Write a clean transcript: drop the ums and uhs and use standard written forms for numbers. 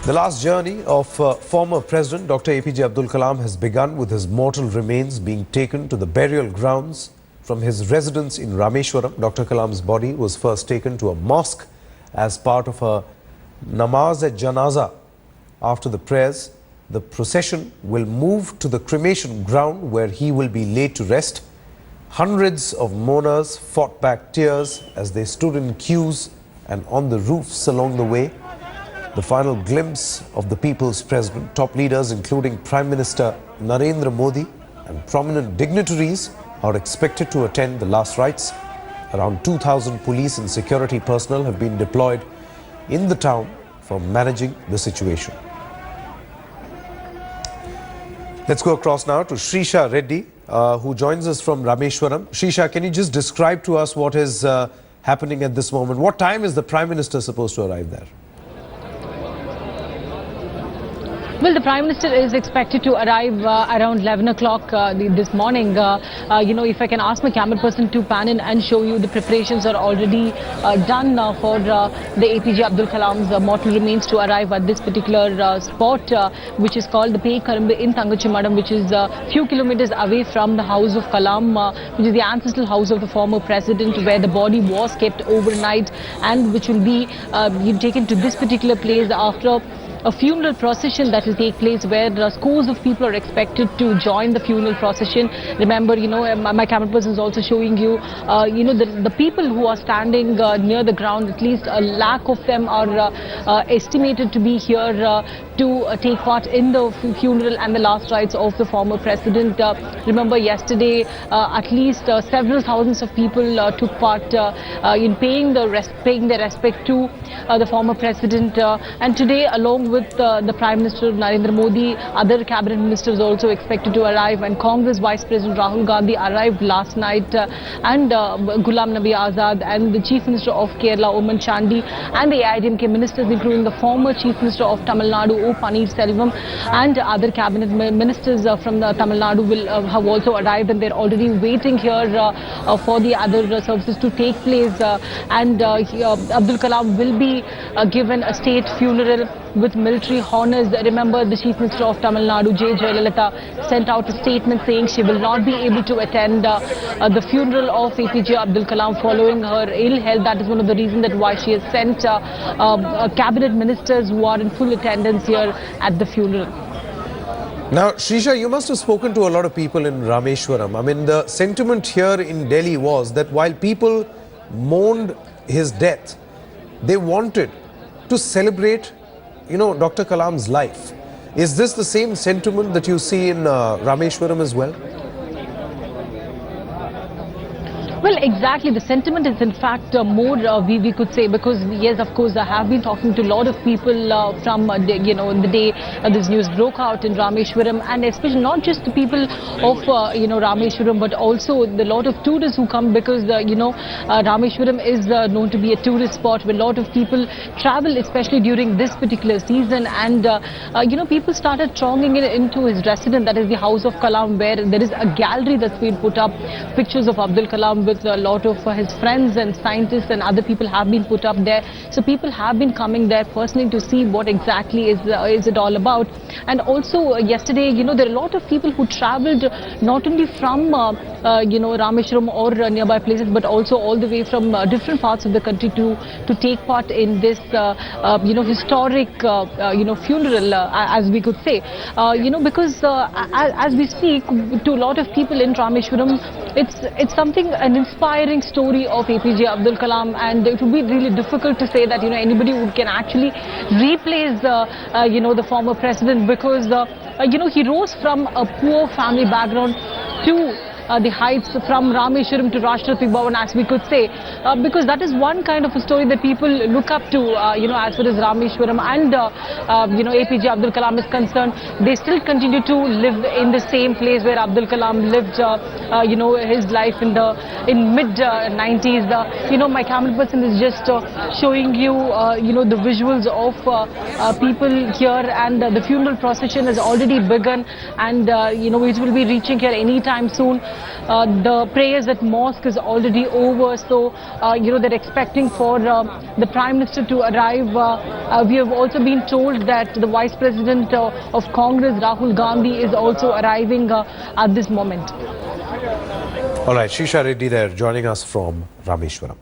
The last journey of former President Dr. APJ Abdul Kalam has begun with his mortal remains being taken to the burial grounds from his residence in Rameshwaram. Dr. Kalam's body was first taken to a mosque as part of a namaz-e-janaza. After the prayers, the procession will move to the cremation ground where he will be laid to rest. Hundreds of mourners fought back tears as they stood in queues and on the roofs along the way. The final glimpse of the people's president, top leaders including Prime Minister Narendra Modi and prominent dignitaries are expected to attend the last rites. Around 2,000 police and security personnel have been deployed in the town for managing the situation. Let's go across now to Shrisha Reddy, who joins us from Rameshwaram. Shrisha, can you just describe to us what is happening at this moment? What time is the Prime Minister supposed to arrive there? Well, the Prime Minister is expected to arrive around 11 o'clock this morning. If I can ask my camera person to pan in and show you, the preparations are already done for the APJ Abdul Kalam's mortal remains to arrive at this particular spot, which is called the Pei Karambe in Tangachimadam, which is a few kilometers away from the house of Kalam, which is the ancestral house of the former president, where the body was kept overnight and which will be taken to this particular place after a funeral procession that will take place, where scores of people are expected to join the funeral procession. Remember, my camera person is also showing you, the people who are standing near the ground, at least a lakh of them are estimated to be here to take part in the funeral and the last rites of the former president. Remember, yesterday, at least several thousands of people took part in paying their respect to the former president. And today, along with the Prime Minister Narendra Modi, other cabinet ministers also expected to arrive, and Congress Vice President Rahul Gandhi arrived last night, and Ghulam Nabi Azad and the Chief Minister of Kerala, Oman Chandi, and the AIDMK ministers, including the former Chief Minister of Tamil Nadu, O. Paneerselvam, and other cabinet ministers from Tamil Nadu will have also arrived, and they're already waiting here for the other services to take place. Abdul Kalam will be given a state funeral with military honors. Remember, the Chief Minister of Tamil Nadu, J. Jayalalitha, sent out a statement saying she will not be able to attend the funeral of APJ Abdul Kalam following her ill health. That is one of the reasons that why she has sent cabinet ministers who are in full attendance here at the funeral. Now, Shrisha, you must have spoken to a lot of people in Rameshwaram. I mean, the sentiment here in Delhi was that while people mourned his death, they wanted to celebrate, Dr. Kalam's life. Is this the same sentiment that you see in Rameshwaram as well? Well, exactly. The sentiment is in fact more, we could say, because yes, of course, I have been talking to a lot of people from, the day this news broke out in Rameshwaram, and especially not just the people of, Rameshwaram, but also the lot of tourists who come, because, Rameshwaram is known to be a tourist spot where a lot of people travel, especially during this particular season. And, people started thronging into his residence, that is the house of Kalam, where there is a gallery that's been put up, pictures of Abdul Kalam with a lot of his friends and scientists and other people have been put up there. So people have been coming there personally to see what exactly is it all about. And also yesterday, there are a lot of people who travelled not only from Rameshwaram or nearby places, but also all the way from different parts of the country to take part in this historic funeral, as we could say, because as we speak to a lot of people in Rameshwaram, it's something, an inspiring story of APJ Abdul Kalam, and it would be really difficult to say that anybody who can actually replace the former president, because he rose from a poor family background to the heights, from Rameshwaram to Rashtrapati Bhavan, as we could say, because that is one kind of a story that people look up to, as far as Rameshwaram and, APJ Abdul Kalam is concerned. They still continue to live in the same place where Abdul Kalam lived, his life in mid-90s. My camera person is just showing you, the visuals of people here, and the funeral procession has already begun, and, it will be reaching here anytime soon. The prayers at mosque is already over. So, they're expecting for the Prime Minister to arrive. We have also been told that the Vice President of Congress, Rahul Gandhi, is also arriving at this moment. All right, Shisha Reddy there joining us from Rameshwaram.